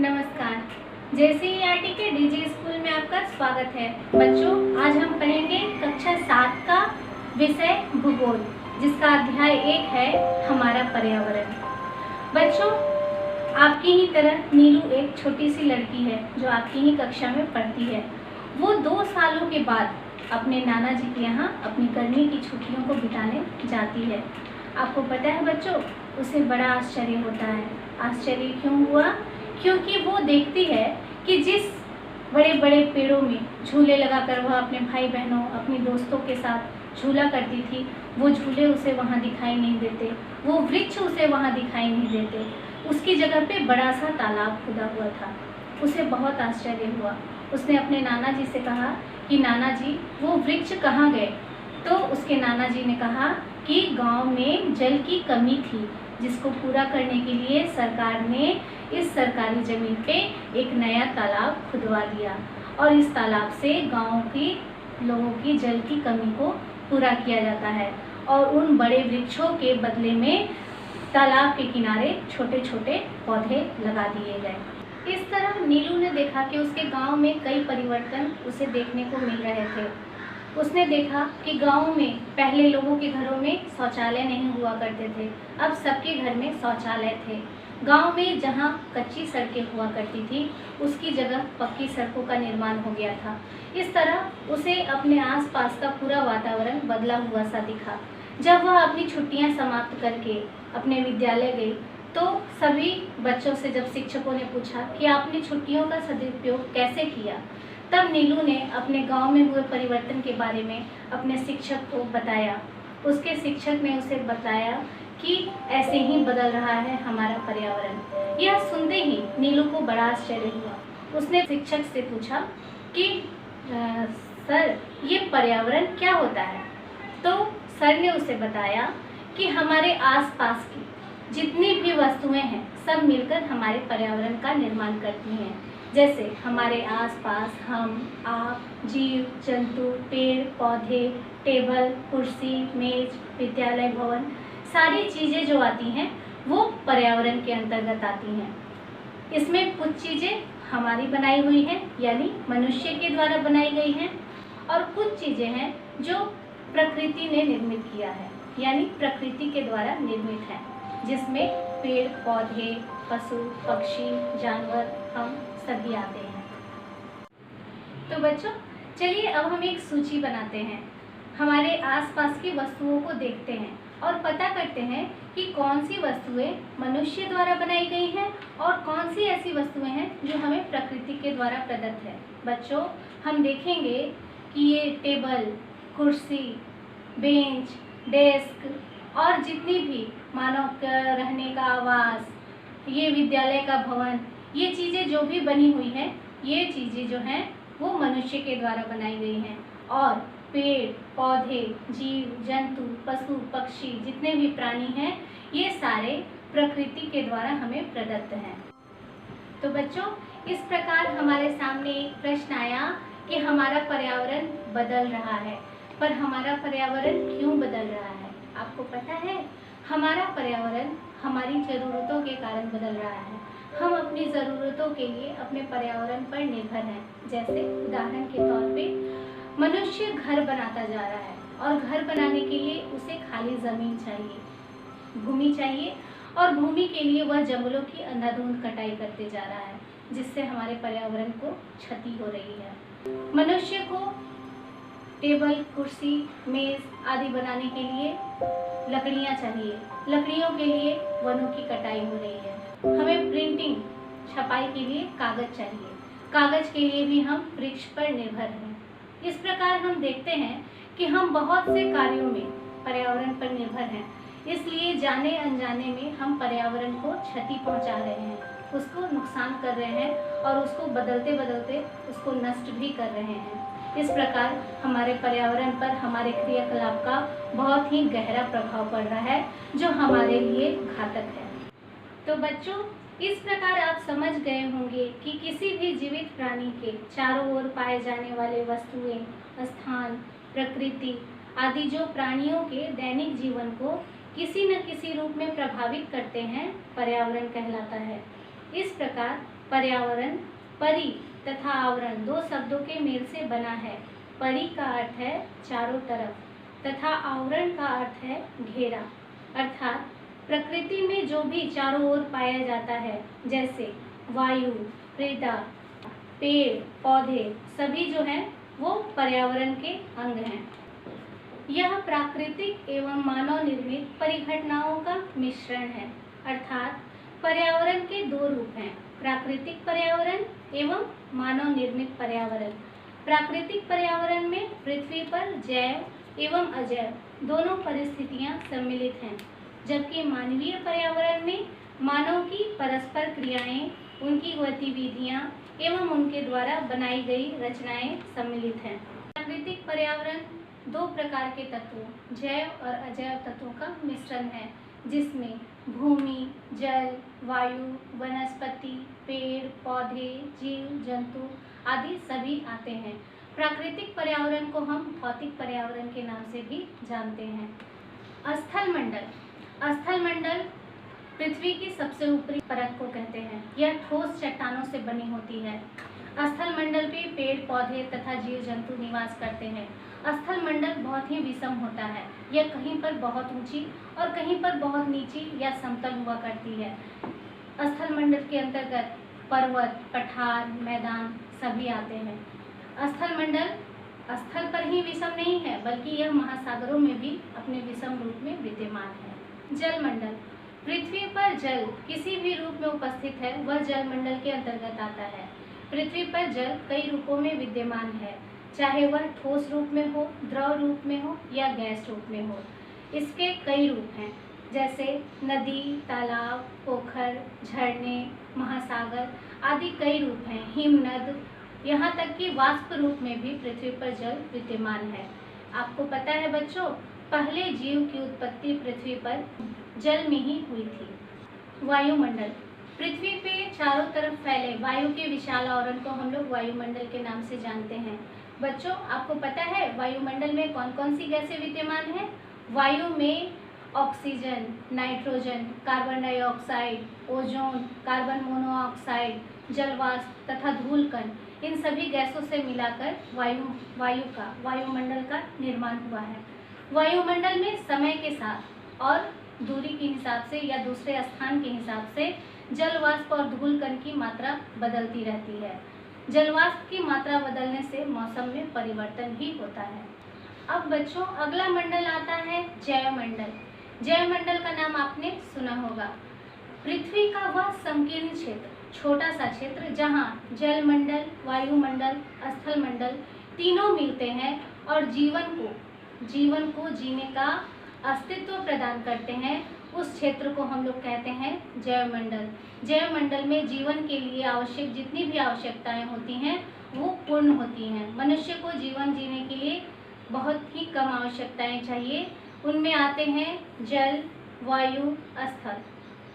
नमस्कार। JCERT के DJ school में आपका स्वागत है। बच्चों, आज हम पढ़ेंगे कक्षा 7 का विषय भूगोल, जिसका अध्याय 1 है हमारा पर्यावरण। बच्चों, आपकी ही तरह नीलू एक छोटी सी लड़की है जो आपकी ही कक्षा में पढ़ती है। वो 2 सालों के बाद अपने नाना जी के यहाँ अपनी गर्मी की छुट्टियों को बिताने जाती है। आपको पता है बच्चों, उसे बड़ा आश्चर्य होता है। आश्चर्य क्यों हुआ? क्योंकि वो देखती है कि जिस बड़े बड़े पेड़ों में झूले लगाकर वह अपने भाई बहनों, अपने दोस्तों के साथ झूला करती थी, वो झूले उसे वहाँ दिखाई नहीं देते, वो वृक्ष उसे वहाँ दिखाई नहीं देते। उसकी जगह पे बड़ा सा तालाब खुदा हुआ था। उसे बहुत आश्चर्य हुआ। उसने अपने नाना जी से कहा कि नाना जी, वो वृक्ष कहाँ गए? तो उसके नाना जी ने कहा कि गांव में जल की कमी थी, जिसको पूरा करने के लिए सरकार ने इस सरकारी ज़मीन पे एक नया तालाब खुदवा दिया और इस तालाब से गांव के लोगों की जल की कमी को पूरा किया जाता है और उन बड़े वृक्षों के बदले में तालाब के किनारे छोटे छोटे पौधे लगा दिए गए। इस तरह नीलू ने देखा कि उसके गांव में कई परिवर्तन उसे देखने को मिल रहे थे। उसने देखा कि गांव में पहले लोगों के घरों में शौचालय नहीं हुआ करते थे, अब सबके घर में शौचालय थे। गांव में जहां कच्ची सड़कें हुआ करती थी, उसकी जगह पक्की सड़कों का निर्माण हो गया था। इस तरह उसे अपने आसपास का पूरा वातावरण बदला हुआ सा दिखा। जब वह अपनी छुट्टियां समाप्त करके अपने विद्यालय गई, तो सभी बच्चों से जब शिक्षकों ने पूछा कि आपने छुट्टियों का सदुपयोग कैसे किया, तब नीलू ने अपने गांव में हुए परिवर्तन के बारे में अपने शिक्षक को बताया। उसके शिक्षक ने उसे बताया कि ऐसे ही बदल रहा है हमारा पर्यावरण। यह सुनते ही नीलू को बड़ा आश्चर्य हुआ। उसने शिक्षक से पूछा कि सर, ये पर्यावरण क्या होता है? तो सर ने उसे बताया कि हमारे आसपास की जितनी भी वस्तुएं हैं, सब मिलकर हमारे पर्यावरण का निर्माण करती हैं। जैसे हमारे आसपास हम, आप, जीव जंतु, पेड़ पौधे, टेबल, कुर्सी, मेज, विद्यालय भवन, सारी चीज़ें जो आती हैं वो पर्यावरण के अंतर्गत आती हैं। इसमें कुछ चीज़ें हमारी बनाई हुई हैं, यानी मनुष्य के द्वारा बनाई गई हैं, और कुछ चीज़ें हैं जो प्रकृति ने निर्मित किया है, यानी प्रकृति के द्वारा निर्मित है, जिसमें पेड़ पौधे, पशु पक्षी, जानवर, हम सभी आते हैं। तो बच्चों, चलिए अब हम एक सूची बनाते हैं। हमारे आसपास की वस्तुओं को देखते हैं और पता करते हैं कि कौन सी वस्तुएं मनुष्य द्वारा बनाई गई हैं और कौन सी ऐसी वस्तुएं हैं जो हमें प्रकृति के द्वारा प्रदत्त है। बच्चों, हम देखेंगे कि ये टेबल, कुर्सी, बेंच, डेस्क और जितनी भी मानव का रहने का आवास, ये विद्यालय का भवन, ये चीज़ें जो भी बनी हुई हैं, ये चीज़ें जो हैं वो मनुष्य के द्वारा बनाई गई हैं। और पेड़ पौधे, जीव जंतु, पशु पक्षी, जितने भी प्राणी हैं, ये सारे प्रकृति के द्वारा हमें प्रदत्त हैं। तो बच्चों, इस प्रकार हमारे सामने एक प्रश्न आया कि हमारा पर्यावरण बदल रहा है, पर हमारा पर्यावरण क्यों बदल रहा है? आपको पता है, हमारा पर्यावरण हमारी ज़रूरतों के कारण बदल रहा है। हम अपनी ज़रूरतों के लिए अपने पर्यावरण पर निर्भर हैं। जैसे उदाहरण के तौर पे मनुष्य घर बनाता जा रहा है और घर बनाने के लिए उसे खाली ज़मीन चाहिए, भूमि चाहिए, और भूमि के लिए वह जंगलों की अंधाधुंध कटाई करते जा रहा है, जिससे हमारे पर्यावरण को क्षति हो रही है। मनुष्य को टेबल, कुर्सी, मेज आदि बनाने के लिए लकड़ियाँ चाहिए, लकड़ियों के लिए वनों की कटाई हो रही है। हमें प्रिंटिंग, छपाई के लिए कागज़ चाहिए, कागज़ के लिए भी हम वृक्ष पर निर्भर हैं। इस प्रकार हम देखते हैं कि हम बहुत से कार्यों में पर्यावरण पर निर्भर हैं, इसलिए जाने अनजाने में हम पर्यावरण को क्षति पहुंचा रहे हैं, उसको नुकसान कर रहे हैं और उसको बदलते बदलते उसको नष्ट भी कर रहे हैं। इस प्रकार हमारे पर्यावरण पर हमारे क्रियाकलाप का बहुत ही गहरा प्रभाव पड़ रहा है, जो हमारे लिए घातक है। तो बच्चों, इस प्रकार आप समझ गए होंगे कि किसी भी जीवित प्राणी के चारों ओर पाए जाने वाले वस्तुएं, स्थान, प्रकृति आदि जो प्राणियों के दैनिक जीवन को किसी न किसी रूप में प्रभावित करते हैं, पर्यावरण कहलाता है। इस प्रकार पर्यावरण परि तथा आवरण दो शब्दों के मेल से बना है। परि का अर्थ है चारों तरफ तथा आवरण का अर्थ है घेरा, अर्थात प्रकृति में जो भी चारों ओर पाया जाता है, जैसे वायु, मृदा, पेड़, पौधे, सभी जो हैं वो पर्यावरण के अंग हैं। यह प्राकृतिक एवं मानव निर्मित परिघटनाओं का मिश्रण है, अर्थात पर्यावरण के दो रूप हैं, प्राकृतिक पर्यावरण एवं मानव निर्मित पर्यावरण। प्राकृतिक पर्यावरण में पृथ्वी पर जैव एवं अजैव दोनों परिस्थितियां सम्मिलित हैं, जबकि मानवीय पर्यावरण में मानव की परस्पर क्रियाएं, उनकी गतिविधियां एवं उनके द्वारा बनाई गई रचनाएं सम्मिलित हैं। प्राकृतिक पर्यावरण दो प्रकार के तत्वों, जैव और अजैव तत्वों का मिश्रण है, जिसमें भूमि, जल, वायु, वनस्पति, पेड़, पौधे, जीव, जंतु आदि सभी आते हैं। प्राकृतिक पर्यावरण को हम भौतिक पर्यावरण के नाम से भी जानते हैं। स्थल मंडल। स्थल मंडल पृथ्वी की सबसे ऊपरी परत को कहते हैं। यह ठोस चट्टानों से बनी होती है। स्थल मंडल पे पेड़, पौधे तथा जीव जंतु निवास करते हैं। स्थल मंडल बहुत ही विषम होता है। यह कहीं पर बहुत ऊंची और कहीं पर बहुत नीची या समतल हुआ करती है। स्थल मंडल के अंतर्गत पर्वत, पठार, मैदान सभी आते हैं। स्थल मंडल स्थल पर ही विषम नहीं है, बल्कि यह महासागरों में भी अपने विषम रूप में विद्यमान है। जल मंडल। पृथ्वी पर जल किसी भी रूप में उपस्थित है, वह जल मंडल के अंतर्गत आता है। पृथ्वी पर जल कई रूपों में विद्यमान है, चाहे वह ठोस रूप में हो, द्रव रूप में हो या गैस रूप में हो। इसके कई रूप हैं, जैसे नदी, तालाब, पोखर, झरने, महासागर आदि कई रूप हैं। हिमनद, यहाँ तक कि वाष्प रूप में भी पृथ्वी पर जल विद्यमान है। आपको पता है बच्चों, पहले जीव की उत्पत्ति पृथ्वी पर जल में ही हुई थी। वायुमंडल। पृथ्वी पे चारों तरफ फैले वायु के विशाल आवरण को हम लोग वायुमंडल के नाम से जानते हैं। बच्चों, आपको पता है वायुमंडल में कौन कौन सी गैसें विद्यमान हैं? वायु में oxygen, nitrogen, carbon dioxide, ozone, carbon monoxide, जलवाष्प तथा धूलकण, इन सभी गैसों से मिलाकर वायुमंडल का निर्माण हुआ है। वायुमंडल में समय के साथ और दूरी के हिसाब से या दूसरे स्थान के हिसाब से जलवाष्प और धूलकण की मात्रा बदलती रहती है। जलवाष्प की मात्रा बदलने से मौसम में परिवर्तन भी होता है। अब बच्चों, अगला मंडल आता है जैवमंडल। जैवमंडल का नाम आपने सुना होगा। पृथ्वी का वह संकीर्ण क्षेत्र, छोटा सा क्षेत्र जहाँ जलमंडल, वायुमंडल, स्थल मंडल तीनों मिलते हैं और जीवन को जीने का अस्तित्व प्रदान करते हैं, उस क्षेत्र को हम लोग कहते हैं जैवमंडल। जैवमंडल में जीवन के लिए आवश्यक जितनी भी आवश्यकताएं होती हैं वो पूर्ण होती हैं। मनुष्य को जीवन जीने के लिए बहुत ही कम आवश्यकताएं चाहिए। उनमें आते हैं जल, वायु, स्थल,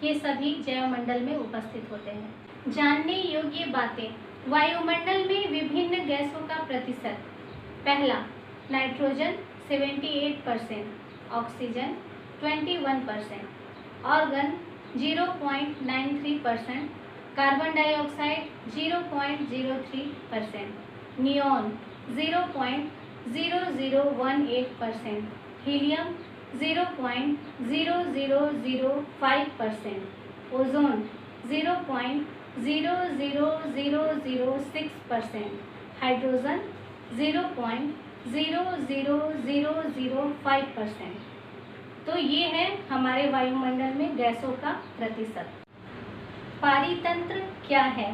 ये सभी जैवमंडल में उपस्थित होते हैं। जानने योग्य बातें। वायुमंडल में विभिन्न गैसों का प्रतिशत। पहला, nitrogen 78%, oxygen 21%, organ 0.93%, carbon dioxide 0.03%, neon 0.0018%, helium 0.0005%, ozone 0.00006%, hydrogen 0.00005%। तो ये है हमारे वायुमंडल में गैसों का प्रतिशत। पारितंत्र क्या है?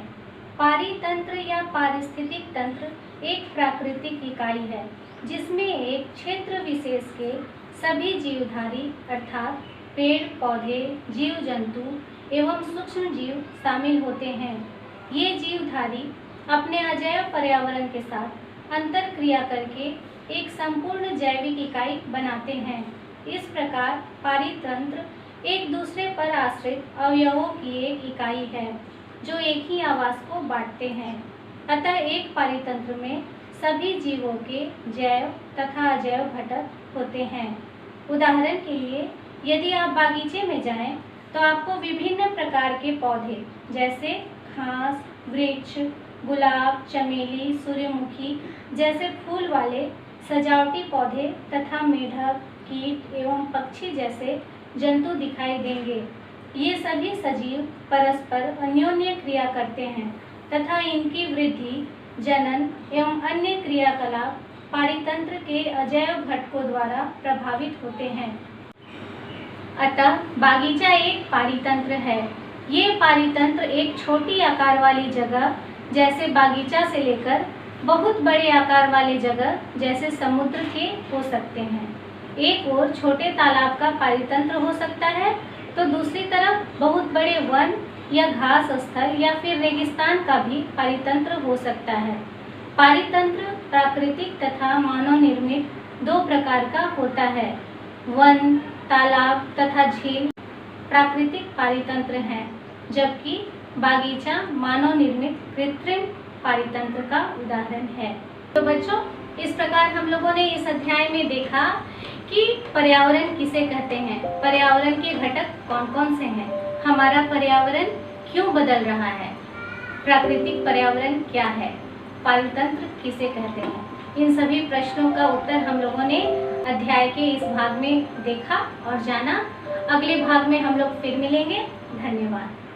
पारितंत्र या पारिस्थितिक तंत्र एक प्राकृतिक इकाई है जिसमें एक क्षेत्र विशेष के सभी जीवधारी अर्थात पेड़, पौधे, जीव जंतु एवं सूक्ष्म जीव शामिल होते हैं। ये जीवधारी अपने अजैव पर्यावरण के साथ अंतर क्रिया करके एक संपूर्ण जैविक इकाई बनाते हैं। इस प्रकार पारितंत्र एक दूसरे पर आश्रित अवयवों की एक इकाई है जो एक ही आवास को बांटते हैं। अतः एक पारितंत्र में सभी जीवों के जैव तथा अजैव घटक होते हैं। उदाहरण के लिए, यदि आप बागीचे में जाएं तो आपको विभिन्न प्रकार के पौधे जैसे घास, वृक्ष, गुलाब, चमेली, सूर्यमुखी जैसे फूल वाले सजावटी पौधे तथा मेढक, कीट एवं पक्षी जैसे जंतु दिखाई देंगे। ये सभी सजीव परस्पर अन्योन्य क्रिया करते हैं तथा इनकी वृद्धि, जनन एवं अन्य क्रियाकलाप पारितंत्र के अजैव घटकों द्वारा प्रभावित होते हैं। अतः बागीचा एक पारितंत्र है। ये पारितंत्र एक छोटी आकार वाली जगह जैसे बागीचा से लेकर बहुत बड़े आकार वाले जगह जैसे समुद्र के हो सकते हैं। एक ओर छोटे तालाब का पारितंत्र हो सकता है तो दूसरी तरफ बहुत बड़े वन या घास स्थल या फिर रेगिस्तान का भी पारितंत्र हो सकता है। पारितंत्र प्राकृतिक तथा मानव निर्मित दो प्रकार का होता है। वन, तालाब तथा झील प्राकृतिक पारितंत्र हैं, जबकि बागीचा मानव निर्मित कृत्रिम पारितंत्र का उदाहरण है। तो बच्चों, इस प्रकार हम लोगों ने इस अध्याय में देखा कि पर्यावरण किसे कहते हैं, पर्यावरण के घटक कौन कौन से हैं, हमारा पर्यावरण क्यों बदल रहा है, प्राकृतिक पर्यावरण क्या है, पारितंत्र किसे कहते हैं। इन सभी प्रश्नों का उत्तर हम लोगों ने अध्याय के इस भाग में देखा और जाना। अगले भाग में हम लोग फिर मिलेंगे। धन्यवाद।